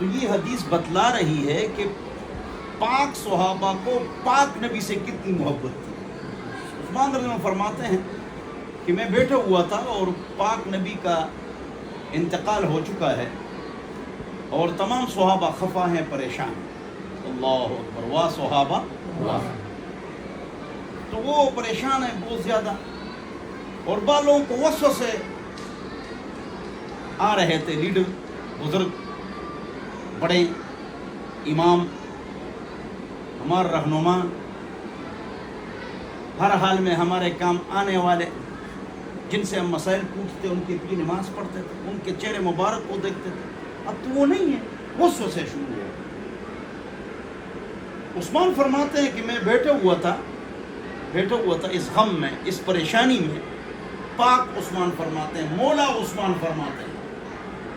تو یہ حدیث بتلا رہی ہے کہ پاک صحابہ کو پاک نبی سے کتنی محبت تھی۔ عثمان رضی اللہ عنہ فرماتے ہیں کہ میں بیٹھا ہوا تھا اور پاک نبی کا انتقال ہو چکا ہے اور تمام صحابہ خفا ہیں، پریشان ہیں۔ اللہ اکبر، واہ صحابہ واہ۔ تو وہ پریشان ہیں بہت زیادہ، اور بالوں کو وسوسے آ رہے تھے۔ لیڈر، بزرگ، بڑے امام، ہمارا رہنما، ہر حال میں ہمارے کام آنے والے، جن سے ہم مسائل پوچھتے، ان کی پوری نماز پڑھتے تھے، ان کے چہرے مبارک کو دیکھتے تھے۔ اب تو وہ نہیں ہے، وسوسے شروع ہو۔ عثمان فرماتے ہیں کہ میں بیٹھا ہوا تھا اس غم میں، اس پریشانی میں۔ پاک عثمان فرماتے ہیں، مولا عثمان فرماتے ہیں،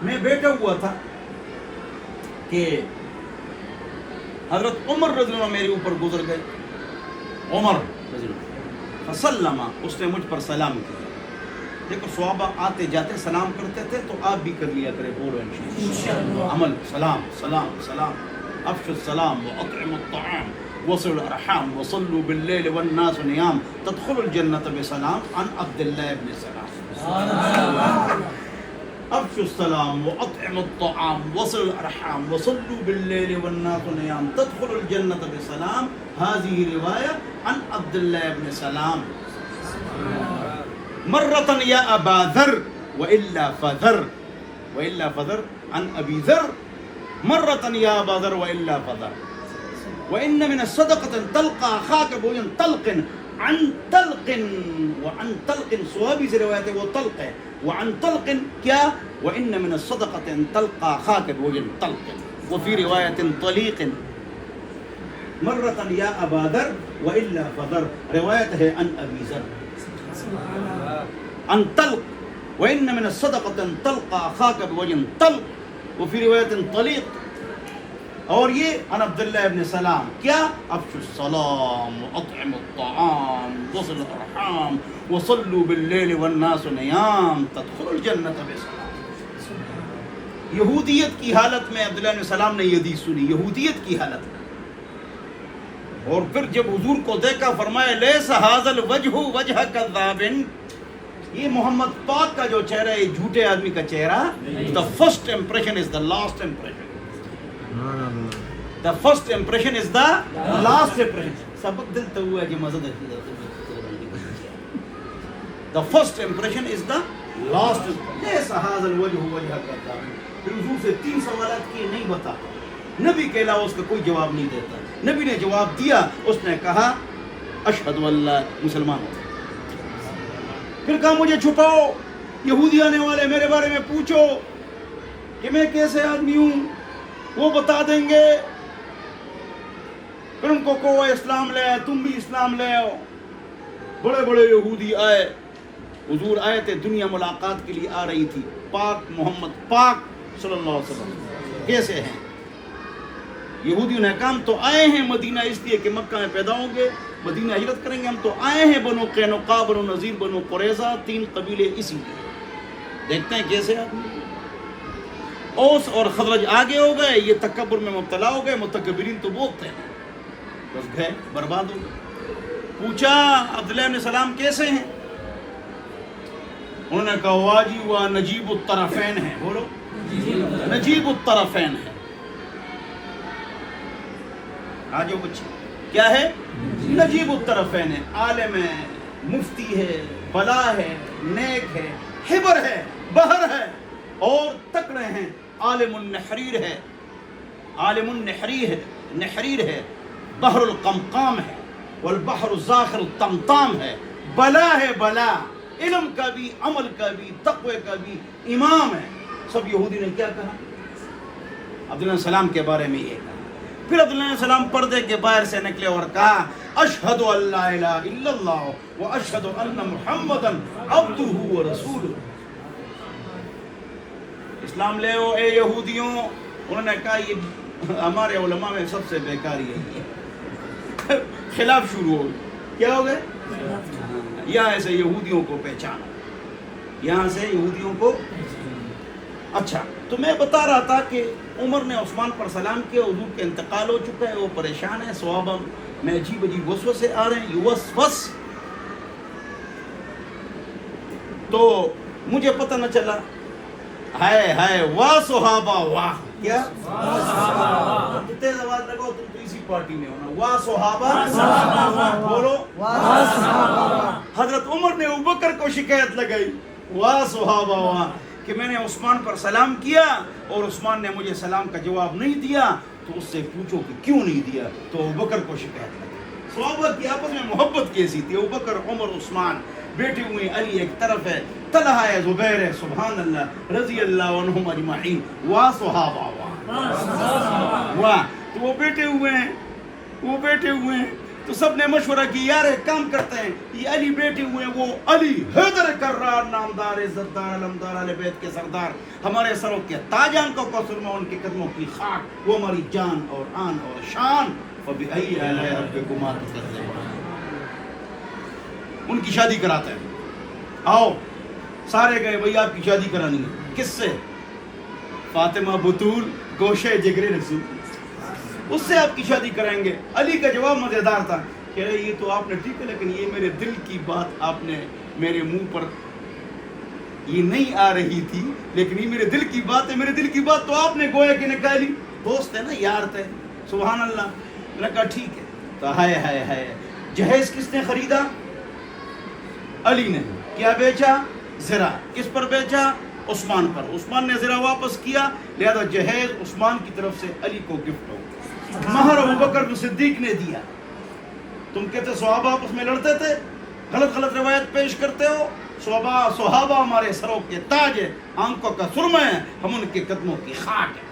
میں بیٹھا ہوا تھا کہ حضرت عمر رضی اللہ عنہ میرے اوپر گزر گئے۔ عمر رضی اللہ عنہ فسلم، اس نے مجھ پر سلام کیا۔ دیکھو صحابہ آتے جاتے سلام کرتے تھے، تو آپ بھی کر لیا کرے، بولو انشاءاللہ عمل، سلام سلام سلام، افشوا السلام واطعموا الطعام وصلوا الارحام وصلوا باللیل والناس نیام تدخلوا الجنة بسلام، عن عبد الله بن سلام۔ افشوا السلام واطعموا الطعام وصلوا الارحام وصلوا باللیل والناس نیام تدخلوا الجنة بسلام، هذه رواية عن عبد الله بن سلام۔ مرة يا أبا ذر وإلا فذر عن أبي ذر، مرة يا أبا ذر وإلا فذر، وإن من الصدقة تلقى أخاك بوجه طلق عن طلق، وعن طلق صحابی سے روایت ہے وہ طلق ہے، وعن طلق کیا، وإن من الصدقة تلقى أخاك بوجه طلق، وفي رواية طليق، مرة يا أبا ذر وإلا فذر، روایت ہے عن أبي ذر عن طلق، وإن من الصدقة تلقى أخاك بوجه طلق، وفي رواية طليق، اور یہ عن عبداللہ ابن سلام کیا، افشوا السلام واطعموا الطعام وصلوا الارحام وصلوا باللیل والناس نیام تدخلوا الجنة بسلام۔ یہودیت کی حالت میں عبداللہ ابن سلام نے یہ حدیث سنی، یہودیت کی حالت میں، اور پھر جب حضور کو دیکھا فرمایا لیس ھذا الوجہ وجہ کذاب، یہ محمد پاک کا جو چہرہ ہے جھوٹے آدمی کا چہرہ، the first impression is the last impression، the first impression is the last impression۔ سبق دلتا ہوا ہے کہ مزد ہے، the first impression is the last impression، لیس ھذا الوجہ وجہ کذاب۔ پھر حضور سے 3 سوالات کیے، نہیں بتا، نبی کے علاوہ اس کا کوئی جواب نہیں دیتا۔ نبی نے جواب دیا، اس نے کہا اشہد اللہ، مسلمان ہو۔ پھر کہا مجھے چھپاؤ، یہودی آنے والے میرے بارے میں پوچھو کہ میں کیسے آدمی ہوں، وہ بتا دیں گے۔ پھر ان کو کہو اسلام لے آئے، تم بھی اسلام لے آؤ۔ بڑے بڑے یہودی آئے، حضور آئے تھے، دنیا ملاقات کے لیے آ رہی تھی۔ پاک محمد پاک صلی اللہ علیہ وسلم کیسے ہیں؟ یہودیوں نے کہا ہم تو آئے ہیں مدینہ اس لیے کہ مکہ میں پیدا ہوں گے، مدینہ ہجرت کریں گے، ہم تو آئے ہیں بنو قینقاع، بنو نذیر، بنو قریظہ، 3 قبیلے اسی لیے۔ دیکھتے ہیں کیسے آدمی۔ اوس اور خزرج آگے ہو گئے، یہ تکبر میں مبتلا ہو گئے، متکبرین تو بہت تھے، بس گئے، برباد ہو گئے۔ پوچھا عبداللہ بن سلام کیسے ہیں؟ انہوں نے کہا واجی و نجیب الطرفین ہیں، بولو نجیب الطرفین ہے۔ آجو بچے، کیا ہے؟ نجیب الطرفین ہے، عالم ہے، مفتی ہے، بلا ہے، نیک ہے، حبر ہے، بہر ہے، اور تکڑے ہیں، عالم النحریر ہے، عالم النحریر ہے، بحر القمقام ہے، والبحر الزاخر الطمطام ہے، بلا ہے، بلا، علم کا بھی، عمل کا بھی، تقوی کا بھی امام ہے۔ سب یہودی نے کیا کہا؟ عبداللہ علیہ السلام کے بارے میں یہ کہا۔ پھر عبداللہ علیہ السلام پردے کے باہر سے نکلے اور کہا اشہد ان لا الہ الا اللہ واشہد ان محمدا عبدہ ورسولہ۔ اسلام لے او اے یہودیوں۔ انہوں نے کہا یہ ہمارے علماء میں سب سے بیکار یہی ہے۔ خلاف شروع ہو گئے، کیا ہو گئے؟ یہاں سے یہودیوں کو پہچانا، یہاں سے یہودیوں کو۔ اچھا، تو میں بتا رہا تھا کہ عمر نے عثمان پر سلام کیا، حضور کا انتقال ہو چکا ہے، وہ پریشان ہے، صحابہ میں عجیب عجیب وسوسے آ رہے ہیں، یوسوس، تو مجھے پتہ نہ چلا، ہائے ہائے واہ صحابہ واہ، کیا تیز آواز لگاؤ، تم تو اسی پارٹی میں ہونا، واہ صحابہ، بولو حضرت عمر نے ابوبکر کو شکایت لگائی، واہ صحابہ واہ، کہ میں نے عثمان پر سلام کیا اور عثمان نے مجھے سلام کا جواب نہیں دیا، تو اس سے پوچھو کہ کیوں نہیں دیا، تو ابوبکر کو شکایت لگائی۔ صحابہ کی آپس میں محبت کیسی تھی، ابوبکر، عمر، عثمان، بیٹھے ہوئے، علی ایک طرف ہے، طلحہ ہے، زبیر ہے، سبحان اللہ، رضی اللہ عنہم اجمعین، واہ صحابہ واہ واہ، تو وہ بیٹھے ہوئے ہیں، تو سب نے مشورہ کی، یار ایک کام کرتے ہیں، یہ علی بیٹھے ہوئے ہیں، وہ علی حیدر کرار، نامدار، عزتدار، علمدار، اہل بیت کے سردار، ہمارے سروں کے تاج، آنکھوں کو سرما ان کے قدموں کی خاک، وہ ہماری جان اور آن اور شان، فبأي آلاء ربكما تكذبان، ان کی شادی کراتے ہیں، آؤ سارے گئے، بھئی آپ کی شادی کرانی ہے، کس سے؟ فاطمہ بطول گوشے جگر رسول، اس سے آپ کی شادی کرائیں گے۔ علی کا جواب مزیدار تھا، کہہ رہے یہ تو آپ نے ٹھیک ہے، لیکن یہ میرے دل کی بات آپ نے میرے منہ پر یہ نہیں آ رہی تھی، لیکن یہ میرے دل کی بات ہے، میرے دل کی بات تو آپ نے گویا کہ نکالی، دوست ہے نا، یار تھے، سبحان اللہ۔ میں نے کہا ٹھیک ہے، تو ہائے ہائے ہائے، جہیز کس نے خریدا؟ علی نے۔ کیا بیچا؟ زرہ۔ کس پر بیچا؟ عثمان پر۔ عثمان نے زرہ واپس کیا، لہذا جہیز عثمان کی طرف سے علی کو گفٹ ہو گیا، مہر ابوبکر صدیق نے دیا۔ تم کہتے صحابہ آپس میں لڑتے تھے، غلط غلط روایت پیش کرتے ہو، صحابہ ہمارے سروں کے تاج ہے، آنکھوں کا سرمہ ہے، ہم ان کے قدموں کی خاک ہے،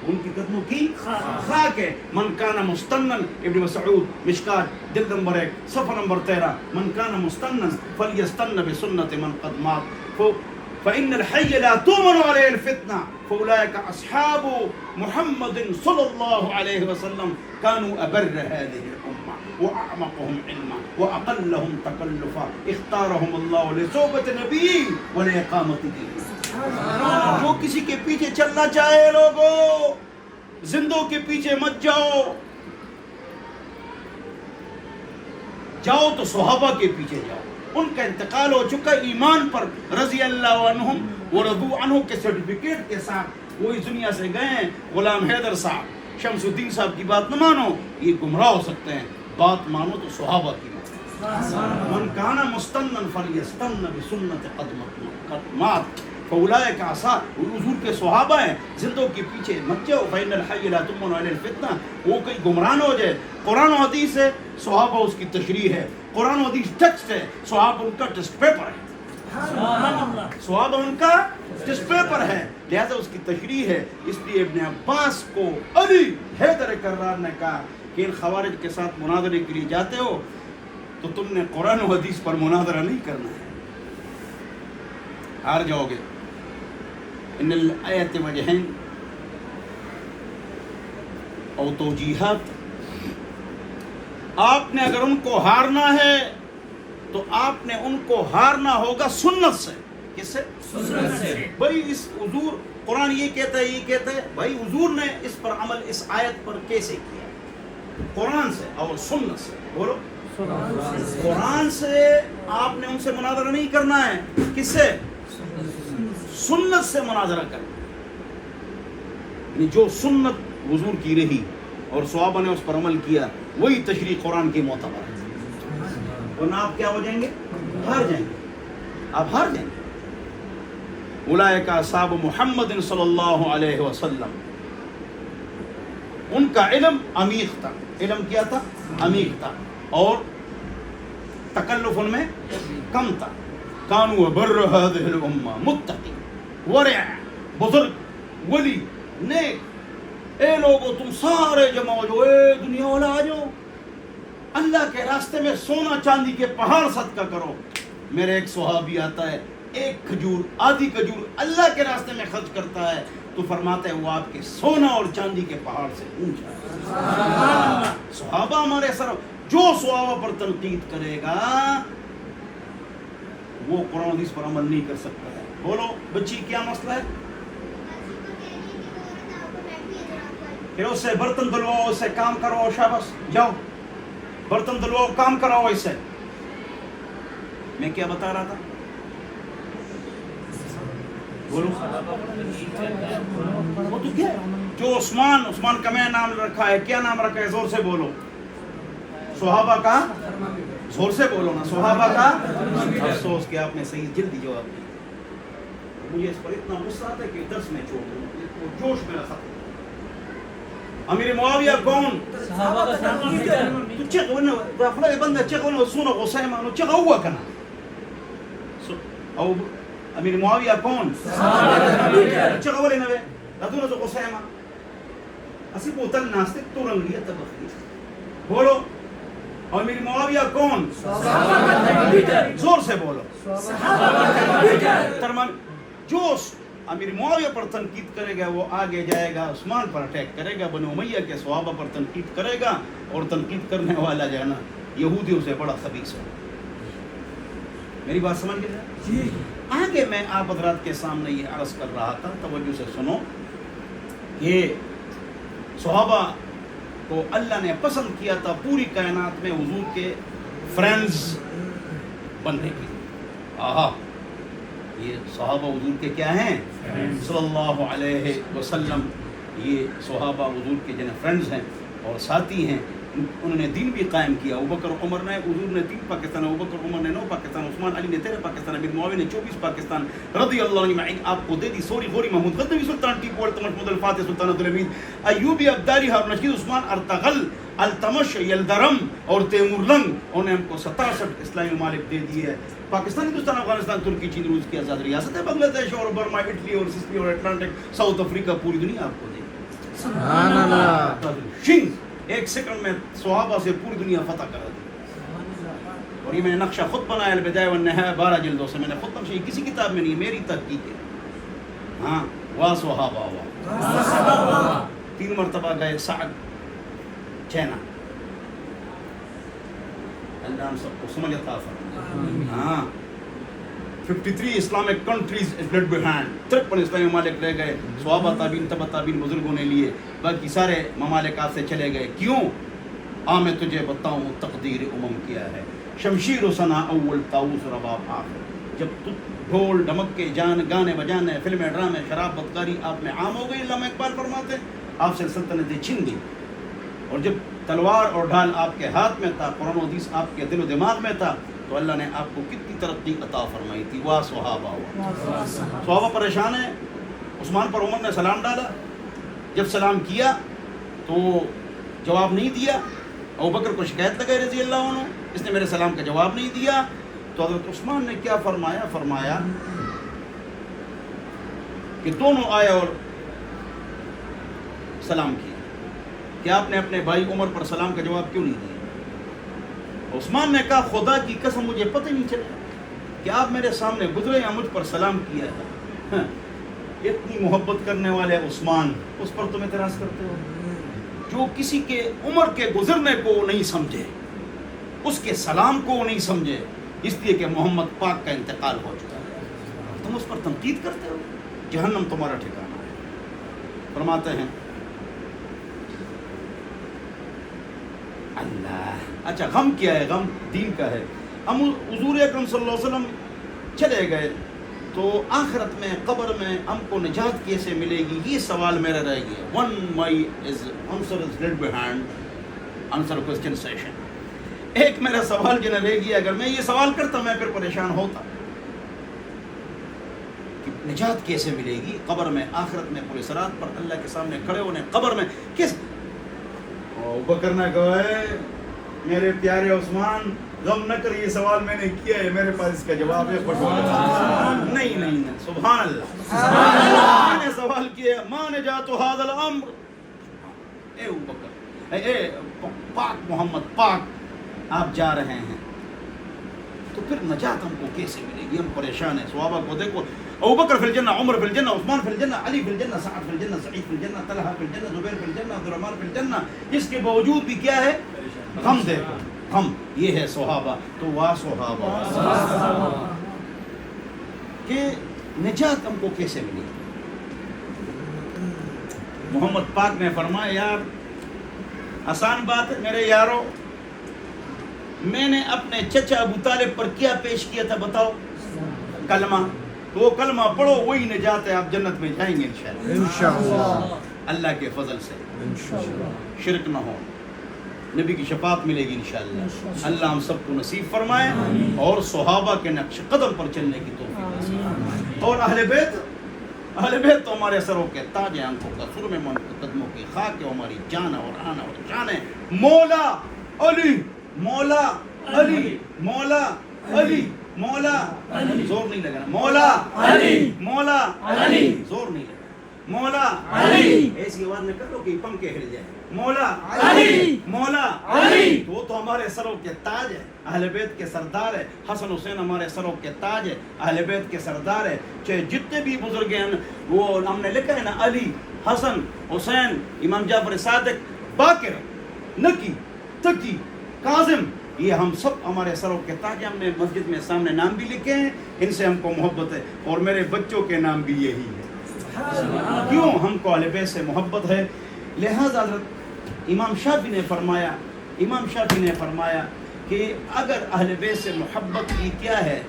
ان کی قدموں کی خاک ہے۔ من کان مستنن، ابن مسعود مشکات جلد نمبر 1 صفحہ نمبر 13، من کان مستنن فلیستن بسنت من قد مات فإن الحي لا تؤمن عليه الفتنة فأولئك أصحاب محمد صلى الله عليه وسلم كانوا أبر هذه الأمة وأعمقهم علما وأقلهم تكلفا اختارهم الله لصحبة نبي ولإقامة دين۔ جو کسی کے پیچھے چلنا چاہے لوگوں، زندوں کے پیچھے مت جاؤ، جاؤ تو صحابہ کے پیچھے جاؤ، ان کا انتقال ہو چکا ایمان پر، رضی اللہ عنہم ورضوا عنہ کے سرٹیفکیٹ کے ساتھ، وہ اس دنیا سے گئے ہیں۔ غلام حیدر صاحب، شمس الدین صاحب کی بات نہ مانو، یہ گمراہ ہو سکتے ہیں، بات مانو تو صحابہ کی مانو۔ من کان مستنن فلیستن بسنت قد مات فاولئک اصحاب، حضور کے صحابہ ہیں، زندوں کے پیچھے مت جاؤ، فإن الحي لا تؤمن عليه الفتنة، وہ کہیں گمراہ ہو جائے۔ قرآن و حدیث ہے، صحابہ اس کی تشریح ہے، قرآن و حدیث ٹیکسٹ ہے، صحابہ ان کا ٹیسٹ پیپر ہے، صحابہ ان کا ٹیسٹ پیپر ہے، لہذا اس کی تشریح ہے۔ اس لیے ابن عباس کو علی حیدر کرار نے کہا کہ ان خوارج کے ساتھ مناظرے کے لیے جاتے ہو تو تم نے قرآن و حدیث پر مناظرہ نہیں کرنا ہے، ہار جاؤ گے۔ ان الآیت وجہین او توجیحات، آپ نے اگر ان کو ہارنا ہے تو آپ نے ان کو ہارنا ہوگا سنت سے۔ کس سے؟ سنت سے۔ بھائی اس حضور، قرآن یہ کہتا ہے بھائی حضور نے اس پر عمل اس آیت پر کیسے کیا؟ قرآن سے اور سنت سے، بولو قرآن سے۔ آپ نے ان سے مناظرہ نہیں کرنا ہے، کس سے؟ سنت سے مناظرہ کرنا، یعنی جو سنت حضور کی رہی اور صحابہ نے اس پر عمل کیا، وہی تشریح قرآن کی معتبر ہے، ورنہ آپ کیا ہو جائیں گے؟ ہار جائیں گے، آپ ہار جائیں گے۔ اولئک اصحاب محمد صلی اللہ علیہ وسلم، ان کا علم عمیق تھا، علم کیا تھا؟ عمیق تھا، اور تکلف ان میں کم تھا۔ کانوا بر هذه الامہ، متقی، ورع، بزرگ، ولی، نیک۔ اے لوگو تم سارے جمع ہو جاؤ، اے دنیا والا آ جاؤ، اللہ کے راستے میں سونا چاندی کے پہاڑ صدقہ کرو۔ میرے ایک صحابی آتا ہے، ایک کھجور، آدھی کھجور اللہ کے راستے میں خرچ کرتا ہے، تو فرماتا ہے وہ آپ کے سونا اور چاندی کے پہاڑ سے اونچا ہے۔ صحابہ ہمارے سر، جو صحابہ پر تنقید کرے گا وہ قرآن حدیث پر عمل نہیں کر سکتا ہے۔ بولو بچی کیا مسئلہ ہے؟ کہ اس سے برتن دھلواؤ، اس سے کام کرواؤ، شاباش جاؤ برتن دھلواؤ، کام کراؤ اس سے. میں کیا بتا رہا تھا؟ بولو. وہ تو کیا ہے جو عثمان کا میں نام رکھا ہے، کیا نام رکھا ہے؟ زور سے بولو. صحابہ کا، زور سے بولو نا، صحابہ کا. افسوس کہ آپ نے صحیح جلدی جواب دیا. مجھے اس پر اتنا غصہ آتا ہے کہ درس میں چھوڑ دوں، جوش میرا ختم. امیر معاویہ کون؟ صحابہ کا سردار. تو چغونا داخله بنده چغونا سونا قسيمه انه چغوا كنا. او امیر معاویہ کون؟ صحابہ کا سردار. چغوا لنا به ادونا ذو قسيمه اسی بوتل ناس تورنگیت تبخیر. بولو امیر معاویہ کون؟ صحابہ کا سردار. زور سے بولو. صحابہ کا سردار. تمام جو امیر معاویہ پر تنقید کرے گا وہ آگے جائے گا عثمان پر اٹیک کرے گا، بنو امیہ کے صحابہ پر تنقید کرے گا، اور تنقید کرنے والا جو ہے نا یہودیوں سے بڑا خبیث ہے. میری بات سمجھ گئے جی؟ آگے میں آپ حضرات کے سامنے یہ عرض کر رہا تھا، توجہ سے سنو. یہ صحابہ کو اللہ نے پسند کیا تھا پوری کائنات میں حضور کے فرینڈز بننے کی. آہا، یہ صحابہ حضور کے کیا ہیں؟ صلی اللہ علیہ وسلم. یہ صحابہ حضور کے جن فرینڈز ہیں اور ساتھی ہیں. انہوں نے دین بھی قائم کیا. ابوبکر عمر نے، حضور نے 3 پاکستان، ابوبکر عمر نے 9 پاکستان، عثمان علی نے 13 پاکستان، امیر معاویہ نے 24 پاکستان رضی اللہ عنہ اجمعین آپ کو دے دی. سوری غوری محمود غزنوی، سلطان ٹیپو، التمش الفاتح، سلطان عبدالحمید ایوبی، عبدالی، ہارون رشید، عثمان ارطغرل، التمش، یلدرم اور تیمور لنگ. انہوں نے ہم کو 67 اسلامی ممالک دے دیے. پاکستان، ہندوستان، افغانستان، ترکی، چین، روس کی آزاد ریاست ہے. بنگلہ دیش اور برما، اٹلی اور سسلی اور اٹلانٹک، ساؤتھ افریقہ، پوری دنیا آپ کو دے دی. سبحان اللہ. ایک سیکنڈ میں صحابہ سے پوری دنیا فتح کرا دی. اور یہ میں نے نقشہ خود بنایا، البدایہ والنہایہ 12 جلدوں سے. میں نے خود نقشہ، کسی کتاب میں نہیں ہے، میری تحقیق ہے. ہاں، وا صحابہ وا. 3 مرتبہ گئے سعد چینا. اللہ ہم سب کو سمجھ عطا فرمائے. ہاں، 53 اسلامک کنٹریز لیفٹ بیہائنڈ. 53 اسلامی ممالک لے گئے. صحابہ، تابعین، تبع تابعین، بزرگوں نے لیے. باقی سارے ممالک آپ سے چلے گئے. کیوں؟ میں تجھے بتاؤں تقدیر امم کیا ہے. شمشیر و ثنا اول، طاؤس رباب آخر. جب ڈھول ڈھمک کے گانے بجانے، فلمیں، ڈرامے، شراب، بدکاری آپ میں عام ہو گئی، علامہ اقبال فرماتے ہیں، آپ سے سلطنتیں چھن گئی. اور جب تلوار اور ڈھال آپ کے ہاتھ میں تھا، قرآن و حدیث آپ کے دل و دماغ میں تھا، تو اللہ نے آپ کو کتنی ترقی عطا فرمائی تھی. واہ صحابہ واہ. صحابہ پریشان ہیں. عثمان پر عمر نے سلام ڈالا. جب سلام کیا تو جواب نہیں دیا. ابوبکر کو شکایت لگائی رضی اللہ عنہ، اس نے میرے سلام کا جواب نہیں دیا. تو حضرت عثمان نے کیا فرمایا؟ فرمایا کہ دونوں آئے اور سلام کیا کہ آپ نے اپنے بھائی عمر پر سلام کا جواب کیوں نہیں دیا؟ عثمان نے کہا خدا کی قسم مجھے پتہ نہیں چلا کہ آپ میرے سامنے گزرے یا مجھ پر سلام کیا تھا. اتنی محبت کرنے والے عثمان، اس پر تم اعتراض کرتے ہو؟ جو کسی کے عمر کے گزرنے کو نہیں سمجھے، اس کے سلام کو نہیں سمجھے، اس لیے کہ محمد پاک کا انتقال ہو چکا ہے، تم اس پر تنقید کرتے ہو؟ جہنم تمہارا ٹھکانہ ہے. فرماتے ہیں اللہ. اچھا، غم کیا ہے؟ غم دین کا ہے. ہم حضور اکرم صلی اللہ علیہ وسلم چلے گئے تو آخرت میں قبر میں ہم کو نجات کیسے ملے گی؟ یہ سوال میرا رہ گیا. One my answer is left behind answer question session. ایک میرا سوال جو رہ گیا، اگر میں یہ سوال کرتا میں پھر پریشان ہوتا کہ نجات کیسے ملے گی قبر میں، آخرت میں، پورے صراط پر اللہ کے سامنے کھڑے ہونے، قبر میں کس ابوبکر نے کہا میرے پیارے عثمان غم نہ کر، یہ سوال میں نے کیا ہے، میرے پاس اس کا جواب ہے. نہیں، سبحان اللہ، میں نے سوال کیا ما نجات ھذا الامر. اے ابوبکر، اے پاک محمد پاک، آپ جا رہے ہیں تو پھر نجات ہم کو کیسے ملے گی؟ ہم پریشان ہیں. صحابہ کو دیکھو، ابوبکر فی الجنہ، عمر فی الجنہ، عثمان فی الجنہ، علی فی الجنہ، سعد فی الجنہ، سعید فی الجنہ، طلحہ فی الجنہ، زبیر فی الجنہ، عبد الرحمن فی الجنہ. اس کے باوجود بھی کیا ہے؟ غم. دیکھو غم، یہ ہے صحابہ. تو واہ صحابہ کہ نجات ہم کو کیسے ملی؟ محمد پاک نے فرمایا یار آسان بات ہے میرے یارو، میں نے اپنے چچا ابو طالب پر کیا پیش کیا تھا بتاؤ؟ کلمہ. تو وہ کلمہ پڑھو وہی نجات ہے، آپ جنت میں جائیں گے انشاءاللہ اللہ کے فضل سے. شرک نہ ہو، نبی کی شفاعت ملے گی انشاءاللہ. اللہ ہم سب کو نصیب فرمائے اور صحابہ کے نقش قدم پر چلنے کی توفیق نصیب. اور اہل بیت تو ہمارے سروں کے تاج ہیں، آنکھوں کا سرم ہے، قدموں کی خاک ہے، ہماری جان اور آنا اور جان ہے. مولا علی، مولا علی، مولا علی، مولا علی. زور نہیں لگانا. مولا علی، مولا علی. زور نہیں لگانا. مولا علی. ایسی آواز میں کر لو کہ پنکھے ہل جائے. مولا علی، مولا علی. وہ تو ہمارے سروں کے تاج ہے، اہل بیت کے سردار ہے. حسن حسین ہمارے سروں کے تاج ہے، اہل بیت کے سردار ہے. چاہے جتنے بھی بزرگ ہیں، وہ ہم نے لکھا ہے نا، علی، حسن، حسین، امام جعفر صادق، باقر، نکی، تقی، کاظم، یہ ہم سب ہمارے سروں کے تاج. ہم نے مسجد میں سامنے نام بھی لکھے ہیں، ان سے ہم کو محبت ہے، اور میرے بچوں کے نام بھی یہی ہے. کیوں؟ ہم کو اہل بیت سے محبت ہے. لہذا حضرت امام شافعی نے فرمایا کہ اگر اہل بیت سے محبت کی کیا ہے،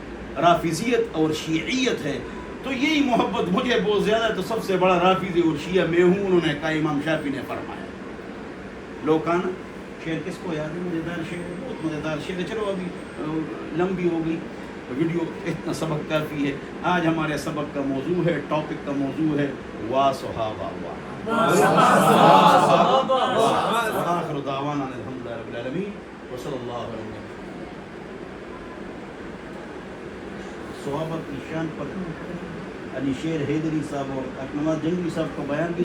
رافضیت اور شیعیت ہے، تو یہی محبت مجھے بہت زیادہ ہے، تو سب سے بڑا رافضی اور شیعہ میں ہوں. انہوں نے کہا، امام شافعی نے فرمایا. لوکانا شعر کس کو یاد ہے؟ مزیدار شعر، بہت مزیدار شعر ہے. چلو ابھی لمبی ہوگی ویڈیو، اتنا سبق کافی ہے. آج ہمارے سبق کا موضوع ہے، ٹاپک کا موضوع ہے وا صحابہ وا. وآخر دعوانا الحمدللہ رب العالمین وصلی اللہ علیہ وسلم. صحابہ کی شان پر علی شیر حیدری صاحب اور احمد جنگی صاحب کا بیان